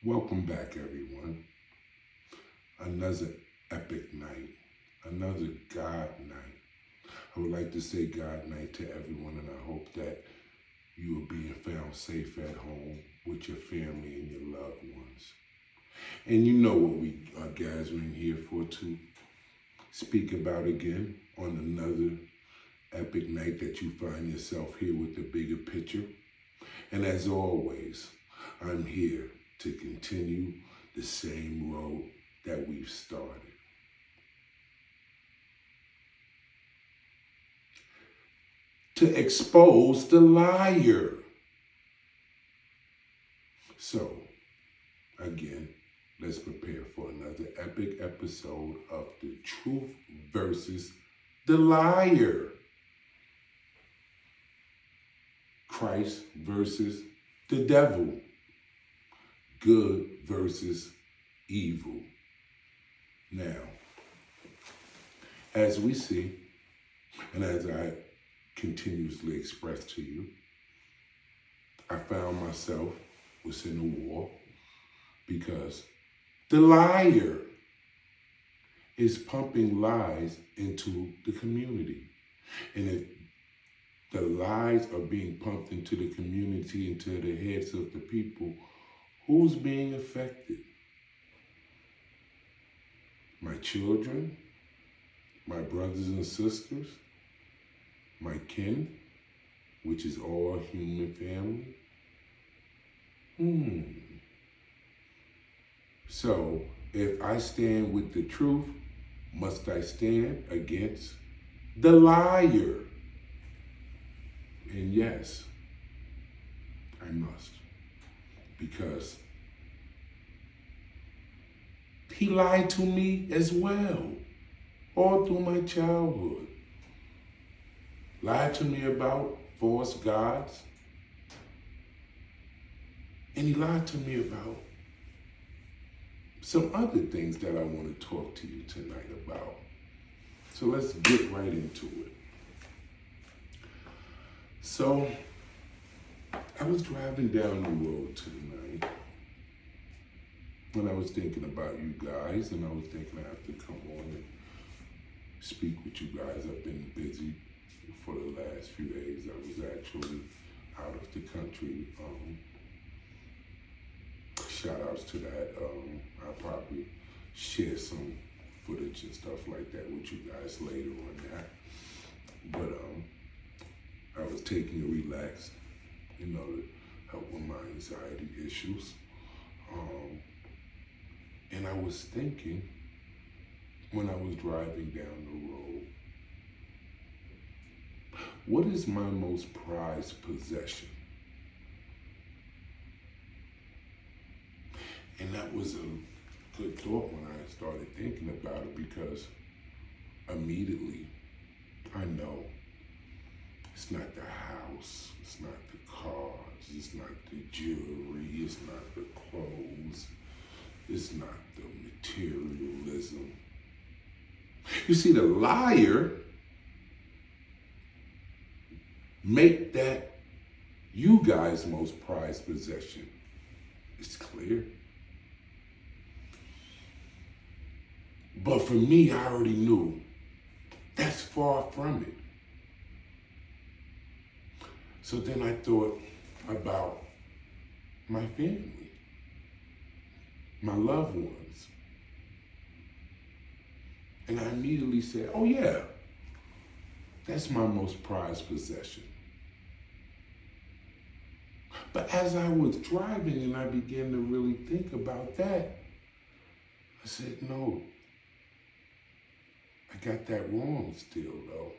Welcome back, everyone. Another epic night, another God night. I would like to say God night to everyone, and I hope that you are being found safe at home with your family and your loved ones. And you know what we are gathering here for to speak about again on another epic night that you find yourself here with the bigger picture. And as always, I'm here to continue the same road that we've started. To expose the liar. So, again, let's prepare for another epic episode of The Truth versus the Liar. Christ versus the devil. Good versus evil. Now, as we see, and as I continuously express to you, I found myself within a war because the liar is pumping lies into the community. And if the lies are being pumped into the community, into the heads of the people, who's being affected? My children, my brothers and sisters, my kin, which is all human family. So, if I stand with the truth, must I stand against the liar? And yes, I must. Because he lied to me as well, all through my childhood. Lied to me about false gods. And he lied to me about some other things that I want to talk to you tonight about. So let's get right into it. So, I was driving down the road tonight, and I was thinking about you guys, and I was thinking I have to come on and speak with you guys. I've been busy for the last few days. I was actually out of the country. Shout outs to that. I'll probably share some footage and stuff like that with you guys later on that. But I was taking it relaxed, to help with my anxiety issues. And I was thinking, when I was driving down the road, what is my most prized possession? And that was a good thought when I started thinking about it, because immediately I know it's not the house, it's not the cars, it's not the jewelry, it's not the clothes, it's not the materialism. You see, the liar make that you guys' most prized possession. It's clear. But for me, I already knew that's far from it. So then I thought about my family, my loved ones. And I immediately said, oh yeah, that's my most prized possession. But as I was driving and I began to really think about that, I said, no, I got that wrong still though.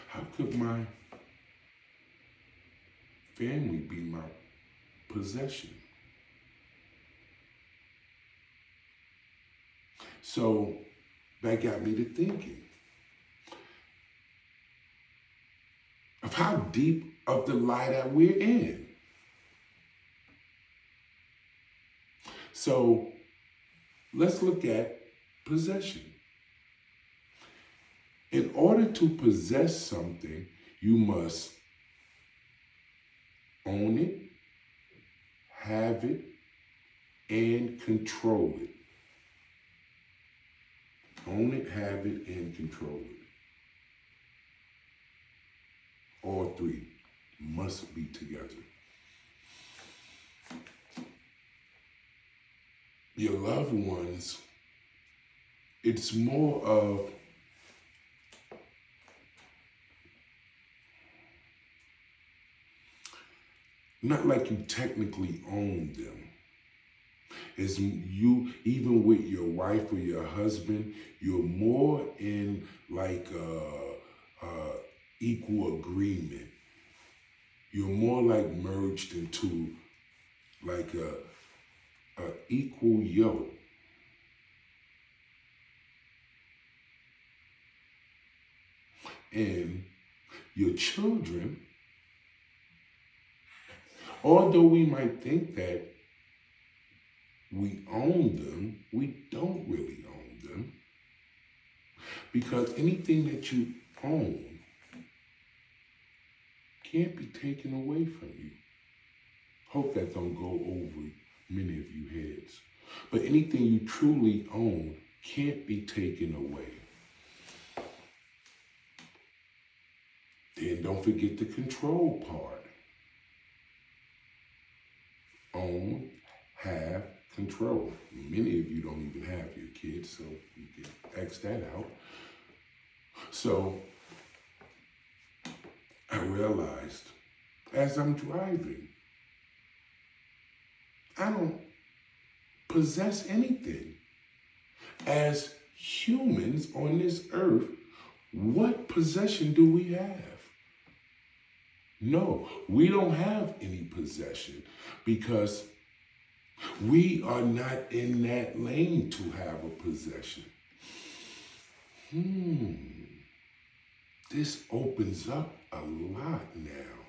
How could my family be my possession? So that got me to thinking of how deep of the lie that we're in. So let's look at possession. In order to possess something, you must own it, have it, and control it. Own it, have it, and control it. All three must be together. Your loved ones, it's more of not like you technically own them. Is you, even with your wife or your husband, you're more in like equal agreement. You're more like merged into like a equal yoke. And your children, although we might think that we own them, we don't really own them. Because anything that you own can't be taken away from you. Hope that don't go over many of you heads. But anything you truly own can't be taken away. Then don't forget the control part. Own, have, control. Many of you don't even have your kids, so you can X that out. So I realized as I'm driving, I don't possess anything. As humans on this earth, what possession do we have? No, we don't have any possession because we are not in that lane to have a possession. This opens up a lot now.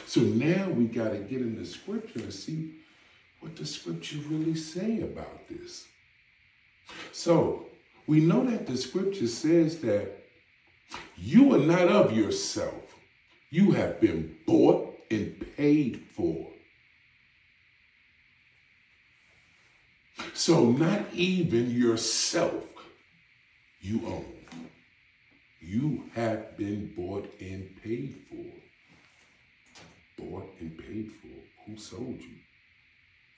So now we got to get in the scripture and see what the scriptures really say about this. So we know that the scripture says that you are not of yourself. You have been bought and paid for. So not even yourself you own. You have been bought and paid for. Bought and paid for. Who sold you?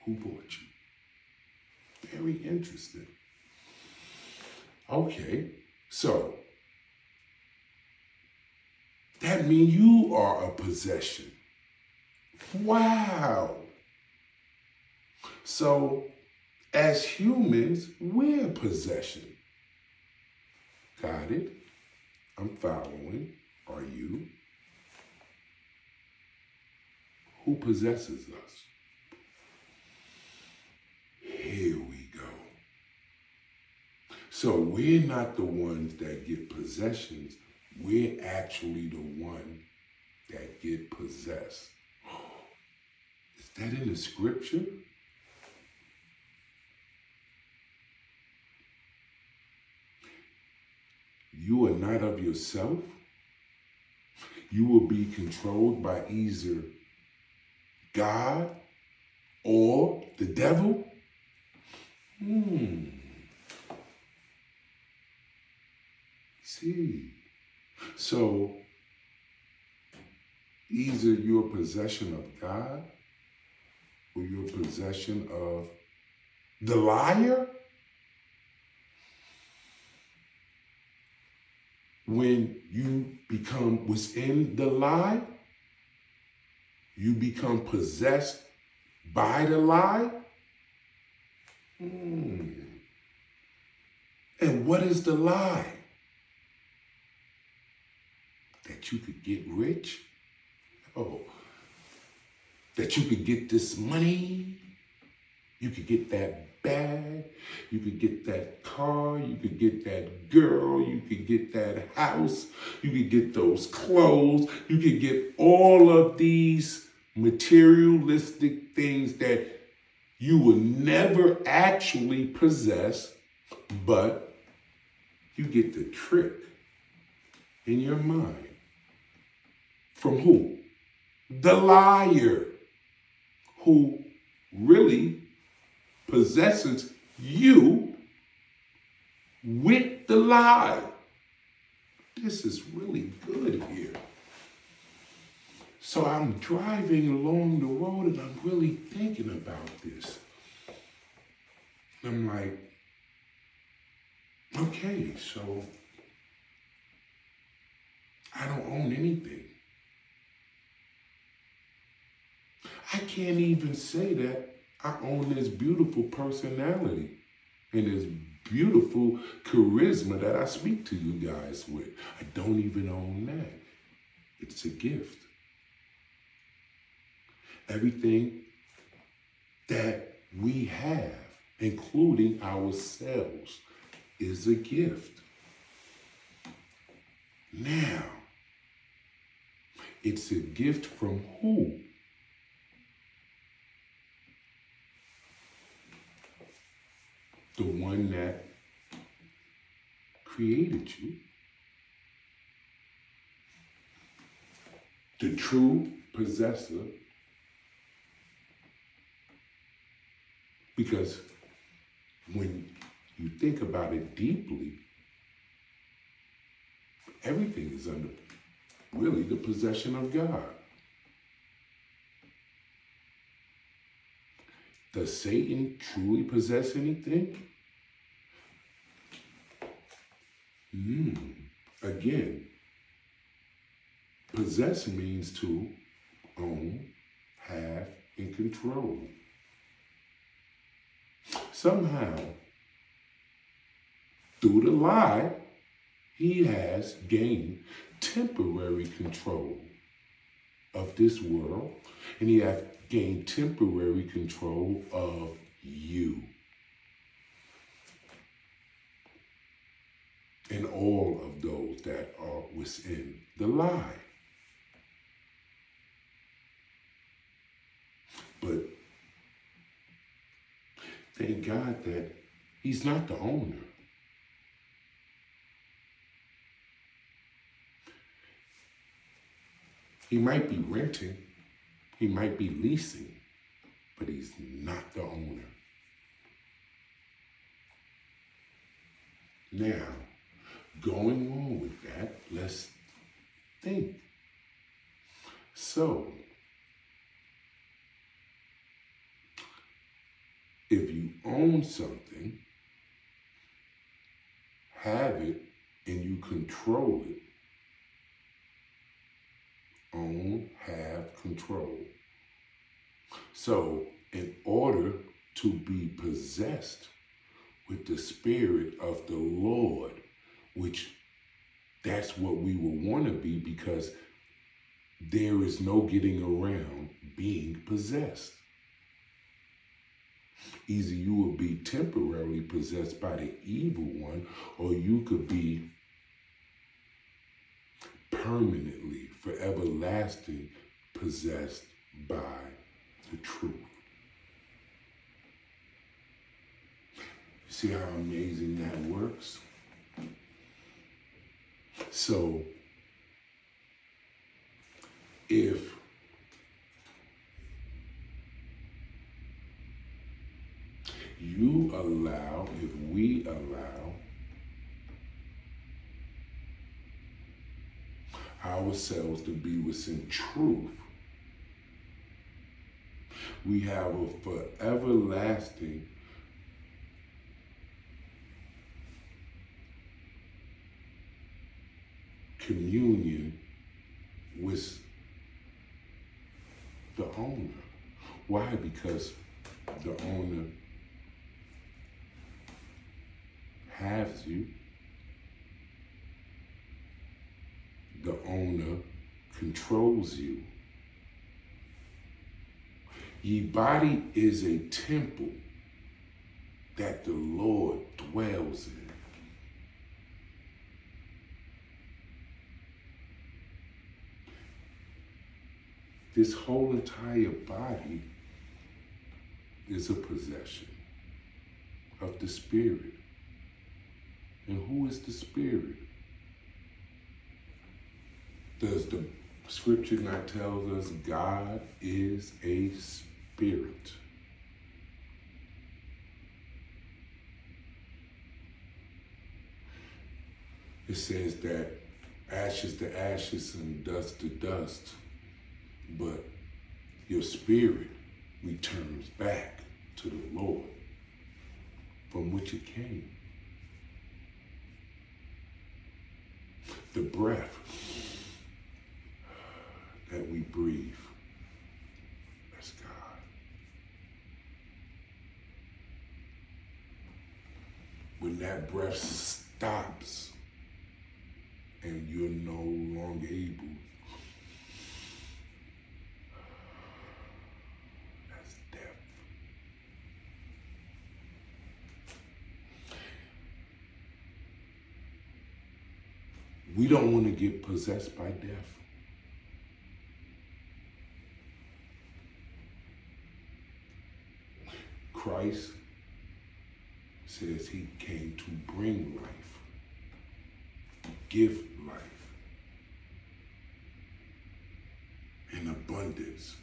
Who bought you? Very interesting. Okay, so that means you are a possession. Wow. So as humans, we're a possession. Got it? I'm following. Are you? Who possesses us? Here we go. So we're not the ones that get possessions. We're actually the one that get possessed. Is that in the scripture? You are not of yourself. You will be controlled by either God or the devil. See. So either you're a possession of God or you're a possession of the liar. When you become within the lie, you become possessed by the lie. And what is the lie? That you could get rich? Oh, that you could get this money? You could get that bag, you could get that car, you could get that girl, you could get that house, you could get those clothes, you could get all of these materialistic things that you will never actually possess, but you get the trick in your mind. From who? The liar. who really possesses you with the lie. This is really good here. So I'm driving along the road and I'm really thinking about this. I'm like, okay, so I don't own anything. I can't even say that I own this beautiful personality and this beautiful charisma that I speak to you guys with. I don't even own that. It's a gift. Everything that we have, including ourselves, is a gift. Now, it's a gift from who? The one that created you. The true possessor. Because when you think about it deeply, everything is under really the possession of God. Does Satan truly possess anything? Again, possess means to own, have, and control. Somehow, through the lie, he has gained temporary control of this world, and he has gained temporary control of you. And all of those that are within the lie. But thank God that he's not the owner. He might be renting, he might be leasing, but he's not the owner. Now, going on with that, let's think. So, if you own something, have it, and you control it, own, have, control. So, in order to be possessed with the Spirit of the Lord, which that's what we will want to be, because there is no getting around being possessed. Either you will be temporarily possessed by the evil one, or you could be permanently, for everlasting, possessed by the truth. See how amazing that works? So, if we allow ourselves to be within truth, we have a forever lasting communion with the owner. Why? Because the owner has you. The owner controls you. Ye body is a temple that the Lord dwells in. This whole entire body is a possession of the Spirit. And who is the Spirit? Does the scripture not tell us God is a spirit. It says that ashes to ashes and dust to dust, but your spirit returns back to the Lord from which it came. The breath that we breathe, that's God. When that breath stops and you're no longer able, that's death. We don't want to get possessed by death. Christ says he came to bring life, give life in abundance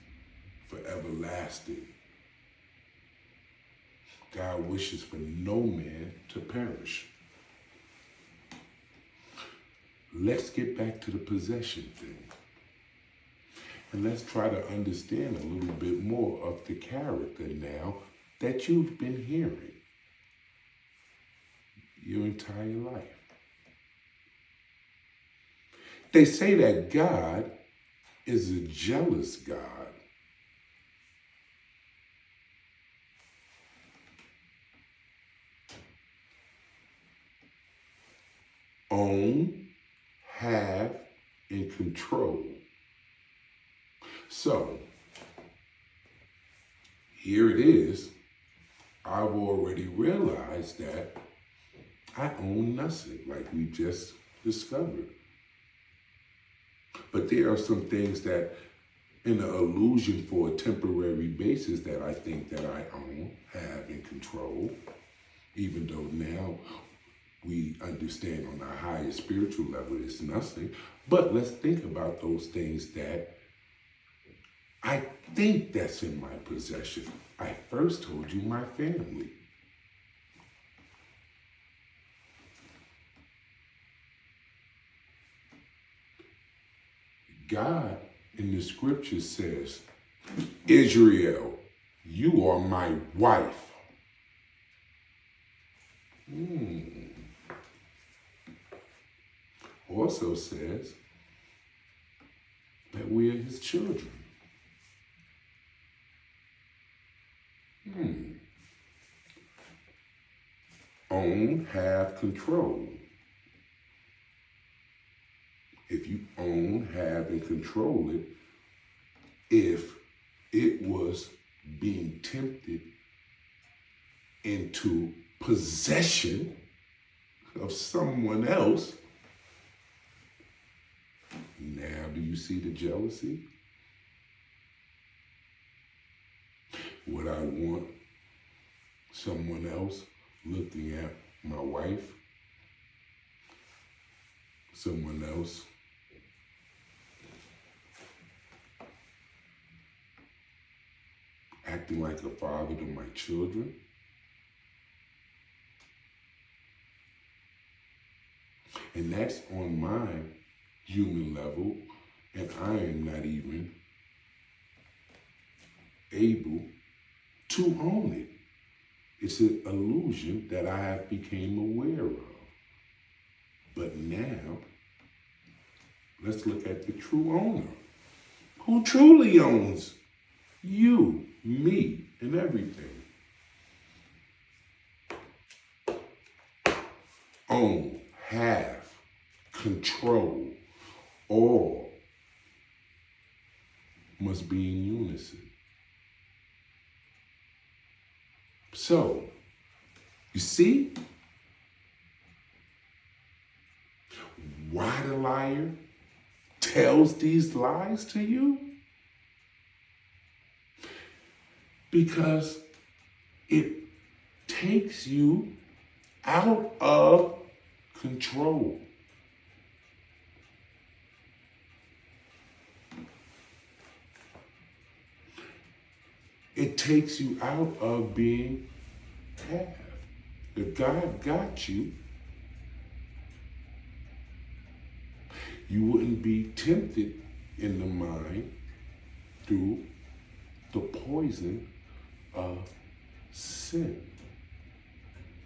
for everlasting. God wishes for no man to perish. Let's get back to the possession thing. And let's try to understand a little bit more of the character now that you've been hearing your entire life. They say that God is a jealous God. Own, have, and control. So, here it is. I've already realized that I own nothing, like we just discovered. But there are some things that, in an illusion for a temporary basis, that I think that I own, have, and control, even though now we understand on a higher spiritual level it's nothing. But let's think about those things that I think that's in my possession. I first told you my family. God in the scripture says, Israel, you are my wife. Also says that we are his children. Own, have, control. If you own, have, and control it, if it was being tempted into possession of someone else, now do you see the jealousy? Would I want someone else looking at my wife? Someone else acting like a father to my children? And that's on my human level, and I am not even able to own it. It's an illusion that I have became aware of. But now, let's look at the true owner, who truly owns you, me, and everything. Own, have, control, all must be in unison. So, you see why the liar tells these lies to you? Because it takes you out of control. It takes you out of being have. If God got you, you wouldn't be tempted in the mind through the poison of sin,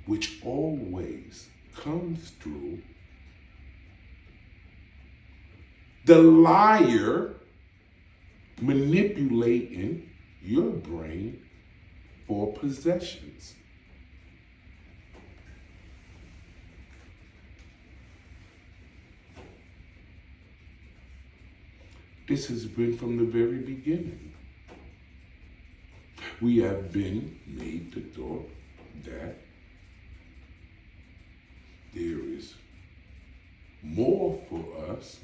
which always comes through the liar manipulating your brain for possessions. This has been from the very beginning. We have been made to thought that there is more for us,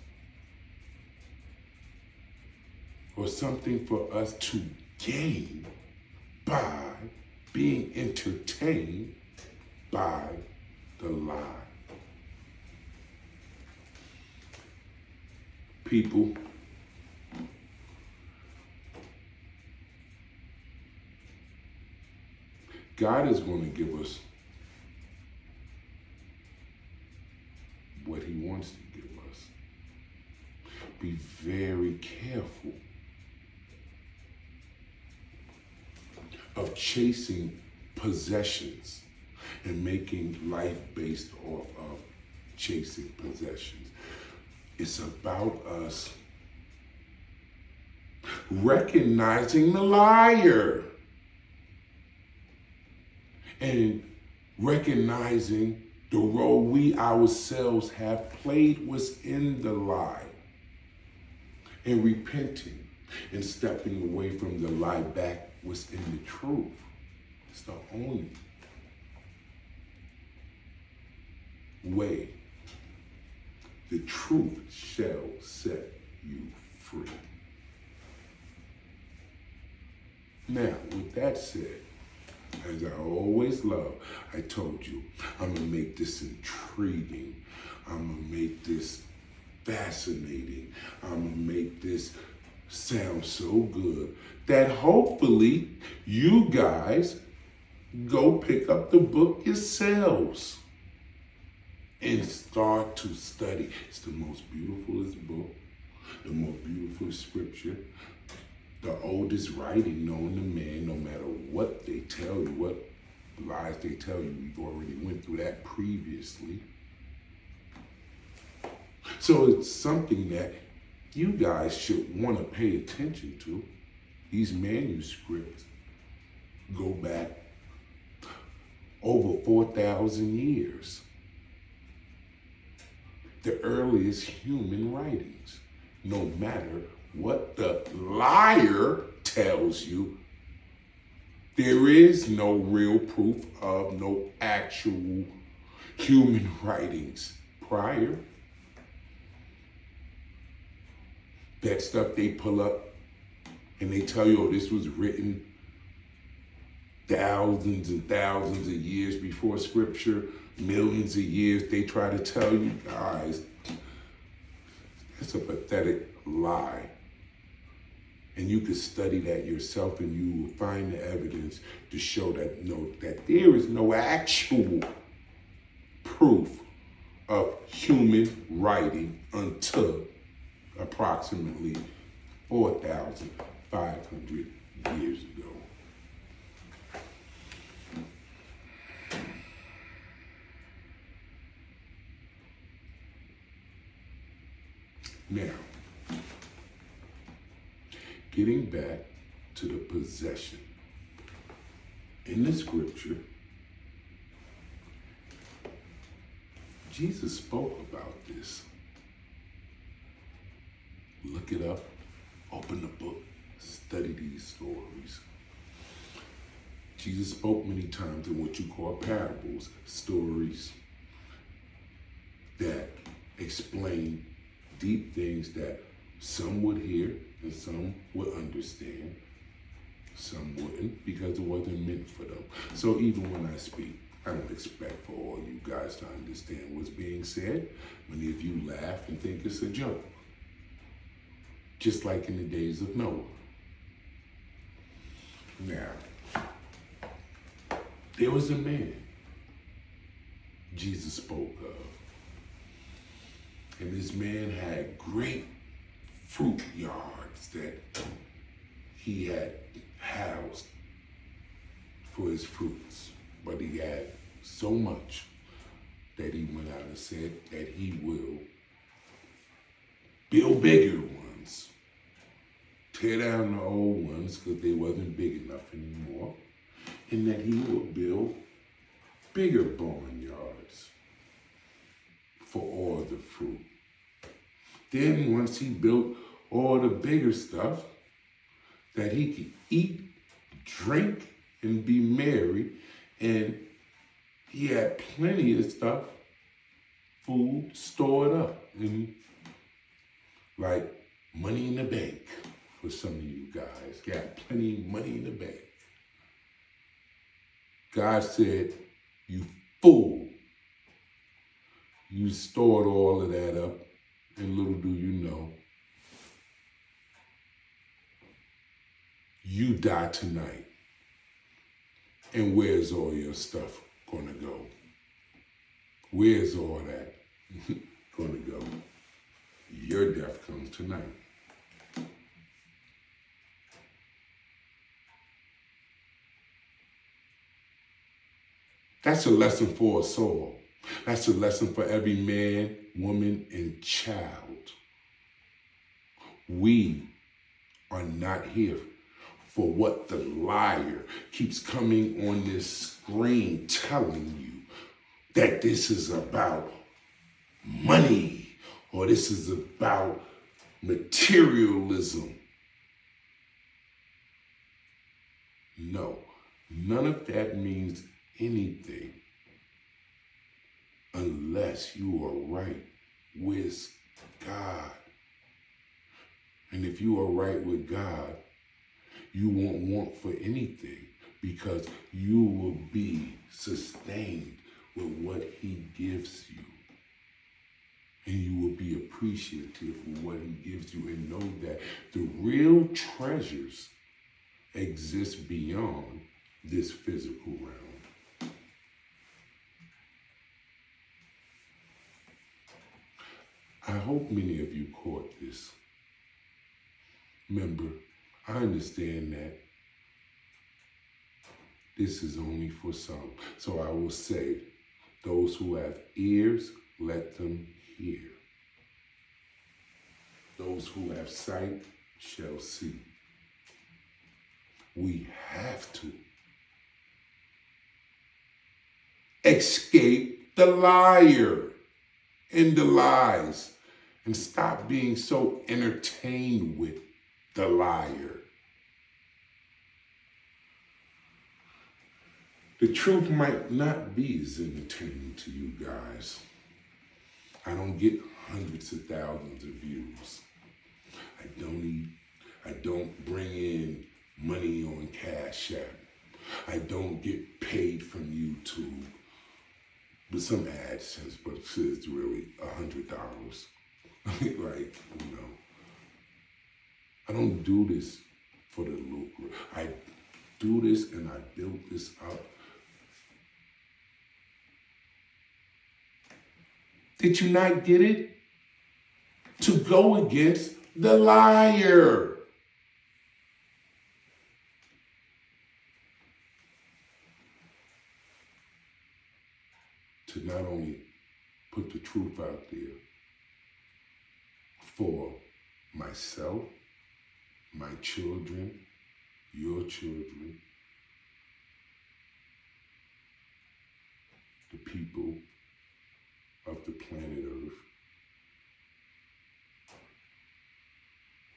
or something for us to gain by being entertained by the lie. People, God is going to give us what he wants to give us. Be very careful of chasing possessions and making life based off of chasing possessions. It's about us recognizing the liar and recognizing the role we ourselves have played within the lie, and repenting and stepping away from the lie back within the truth. It's the only way. The truth shall set you free. Now, with that said, as I always love, I told you, I'm going to make this intriguing. I'm going to make this fascinating. I'm going to make this sound so good that hopefully you guys go pick up the book yourselves and start to study. It's the most beautifulest book, the most beautiful scripture, the oldest writing known to man. No matter what they tell you, what lies they tell you, we've already went through that previously. So it's something that you guys should want to pay attention to. These manuscripts go back over 4,000 years. The earliest human writings. No matter what the liar tells you, there is no real proof of no actual human writings prior. That stuff they pull up and they tell you, oh, this was written thousands and thousands of years before scripture, millions of years. They try to tell you guys, that's a pathetic lie. And you can study that yourself and you will find the evidence to show that that there is no actual proof of human writing until approximately 4,500 years ago. Now, getting back to the possession. In the scripture, Jesus spoke about this. Look it up, open the book, study these stories. Jesus spoke many times in what you call parables, stories that explain deep things that some would hear and some would understand. Some wouldn't, because it wasn't meant for them. So even when I speak, I don't expect for all you guys to understand what's being said. Many of you laugh and think it's a joke. Just like in the days of Noah. Now, there was a man Jesus spoke of. And this man had great fruit yards that he had housed for his fruits. But he had so much that he went out and said that he will build bigger ones. Tear down the old ones because they wasn't big enough anymore. And that he will build bigger barnyards for all the fruit. Then once he built all the bigger stuff, that he could eat, drink, and be merry, and he had plenty of stuff, food stored up, like money in the bank for some of you guys. Got plenty of money in the bank. God said, you fool. You stored all of that up, and little do you know, you die tonight. And where's all your stuff gonna go? Where's all that gonna go? Your death comes tonight. That's a lesson for us all. That's a lesson for every man, woman, and child. We are not here for what the liar keeps coming on this screen telling you, that this is about money or this is about materialism. No, none of that means anything unless you are right with God. And if you are right with God, you won't want for anything because you will be sustained with what he gives you. And you will be appreciative of what he gives you and know that the real treasures exist beyond this physical realm. I hope many of you caught this. Remember, I understand that this is only for some. So I will say, those who have ears, let them hear. Those who have sight shall see. We have to escape the liar and the lies and stop being so entertained with the liar. The truth might not be as entertaining to you guys. I don't get hundreds of thousands of views. I don't bring in money on Cash App. I don't get paid from YouTube with some AdSense, but it's really $100. Like, you know, I don't do this for the lucre. I do this and I built this up. Did you not get it? To go against the liar. To not only put the truth out there for myself, my children, your children, the people of the planet Earth,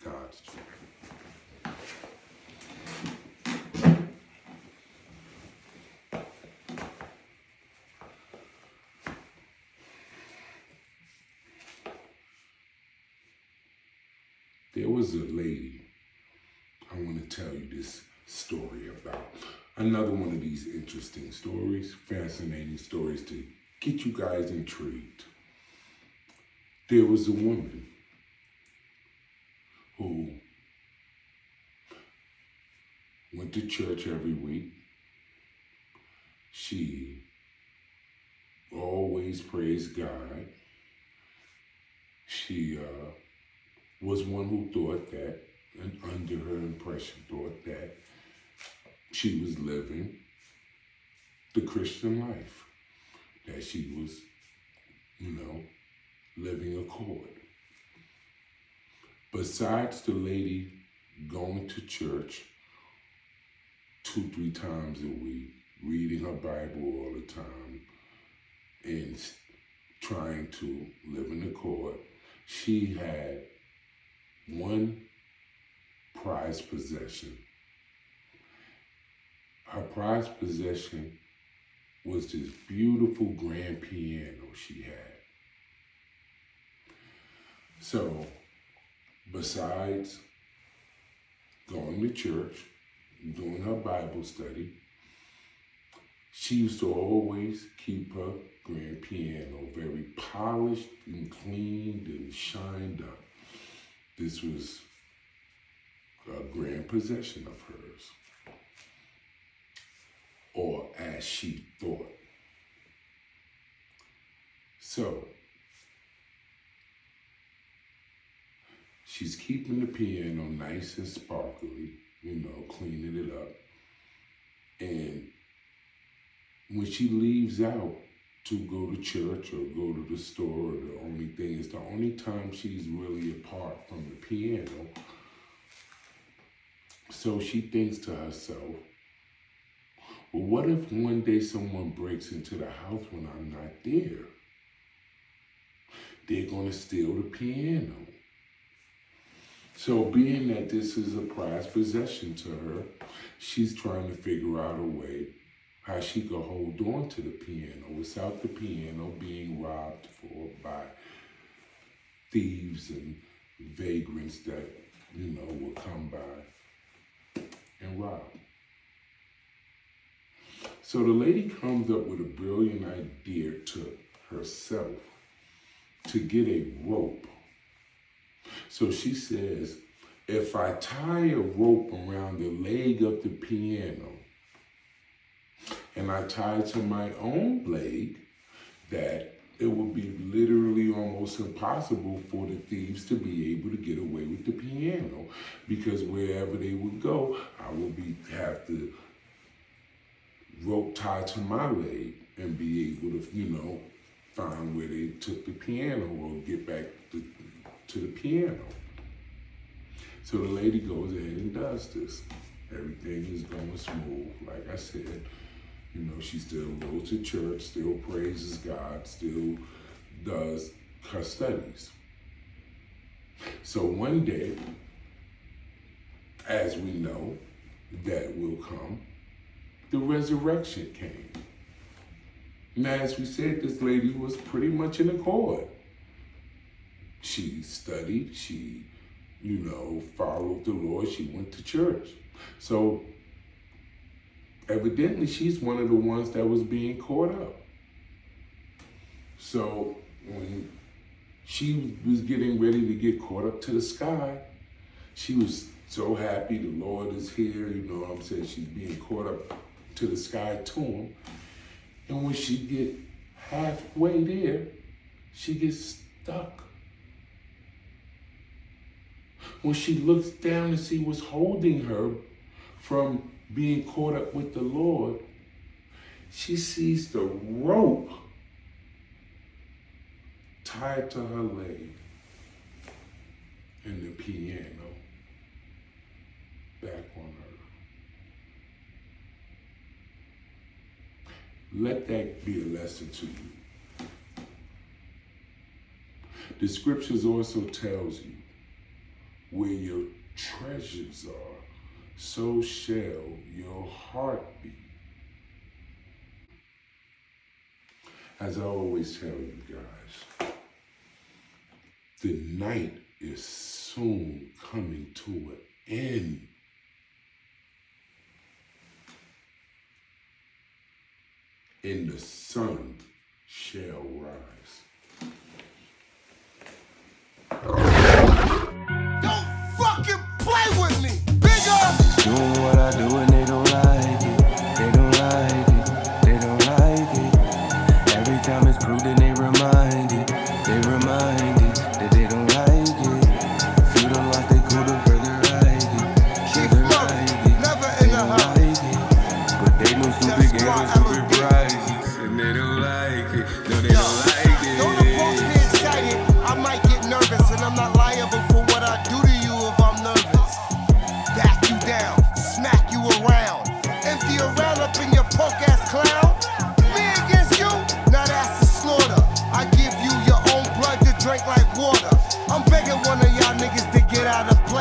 God's children. There was a lady I want to tell you this story about. Another one of these interesting stories, fascinating stories to get you guys intrigued. There was a woman who went went to church every week. She always praised God. She was one who thought that, and under her impression, thought that she was living the Christian life, that she was, living accord. Besides the lady going to church 2-3 times a week, reading her Bible all the time, and trying to live in accord, she had one prized possession. Her prized possession was this beautiful grand piano she had. So, besides going to church, doing her Bible study, she used to always keep her grand piano very polished and cleaned and shined up. This was a grand possession of hers, or as she thought. So, she's keeping the piano nice and sparkly, cleaning it up. And when she leaves out to go to church or go to the store, the only time she's really apart from the piano. So she thinks to herself, well, what if one day someone breaks into the house when I'm not there? They're gonna steal the piano. So being that this is a prized possession to her, she's trying to figure out a way how she could hold on to the piano without the piano being robbed by thieves and vagrants that, will come by and rob. So the lady comes up with a brilliant idea to herself to get a rope. So she says, if I tie a rope around the leg of the piano and I tie it to my own leg, that it would be literally almost impossible for the thieves to be able to get away with the piano, because wherever they would go, I would have the rope tied to my leg and be able to, find where they took the piano or get back to the piano. So the lady goes ahead and does this. Everything is going smooth. Like I said, she still goes to church, still praises God, still does her studies. So one day, as we know, that will come, the resurrection came. Now, as we said, this lady was pretty much in accord. She studied, she, followed the Lord, she went to church. So, evidently, she's one of the ones that was being caught up. So, when she was getting ready to get caught up to the sky, she was so happy the Lord is here, she's being caught up to the sky to him. And when she get halfway there, she gets stuck. When she looks down to see what's holding her from being caught up with the Lord, she sees the rope tied to her leg and the piano back on her. Let that be a lesson to you. The scriptures also tells you, where your treasures are, so shall your heart be. As I always tell you guys, the night is soon coming to an end. And the sun shall rise. Don't fucking play with me, Bigga! Doing what I do and they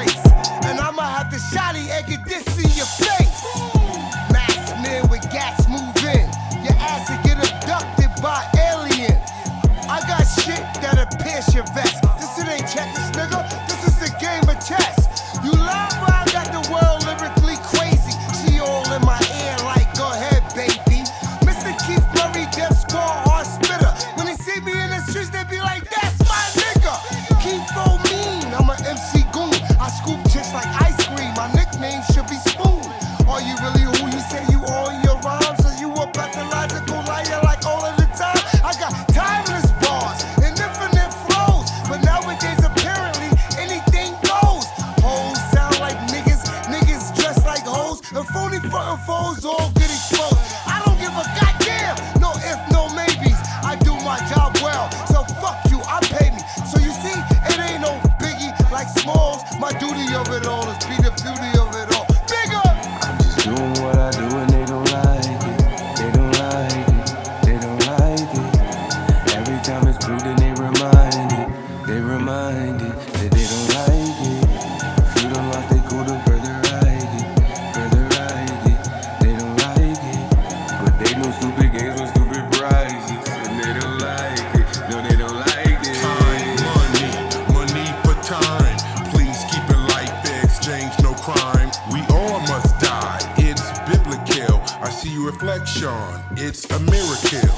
place. And I'ma have to shotty egg this in your face. Masked men with gas move in. Your ass will get abducted by aliens. I got shit that'll pierce your vest. This shit ain't checkers, nigga. This is the game of chess. You love where I got the world lyrically crazy. She all in my ear like, go ahead, baby. Mr. Keith Murray, Death Squad, hard spitter. When they see me in the streets, they be like, that's my nigga. Keith so mean, I'm an MC goon. I scoop chicks like ice cream. My nickname should be Spoon. Are you really who you say you are in your rhymes? Are you a pathological liar like all of the time? I got timeless bars and infinite flows. But nowadays, apparently, anything goes. Hoes sound like niggas, niggas dress like hoes. And phony frontin' foes all get exposed. I don't give a goddamn, no if, no maybes. I do my job well, so fuck you, I pay me. So you see, it ain't no biggie like Smalls. My duty of it all is be the beauty of it all. Bigga! I'm just doing what I do and they don't like it. They don't like it. They don't like it. Every time it's cool, then they remind it. They remind it that they don't like it. If you don't like they cool, then further ride it. Further ride it. They don't like it. But they know stupid games with stupid prizes. And they don't like it. No, they don't like it. Time, money for time. Please keep it like the exchange, no crime. We all must die, it's biblical. I see your reflection, it's a miracle.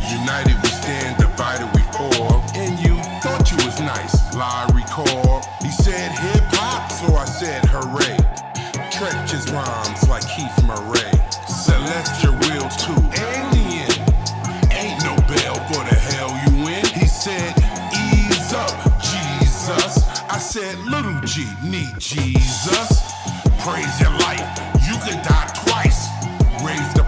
United we stand, divided we fall. And you thought you was nice, lie recall. He said hip hop, so I said hooray. Treacherous rhymes like Keith Murray. Celestial will too, alien. Ain't no bail for the hell you in. He said, ease up, Jesus. I said, little G, need Jesus. Praise your life, you could die twice. Raise the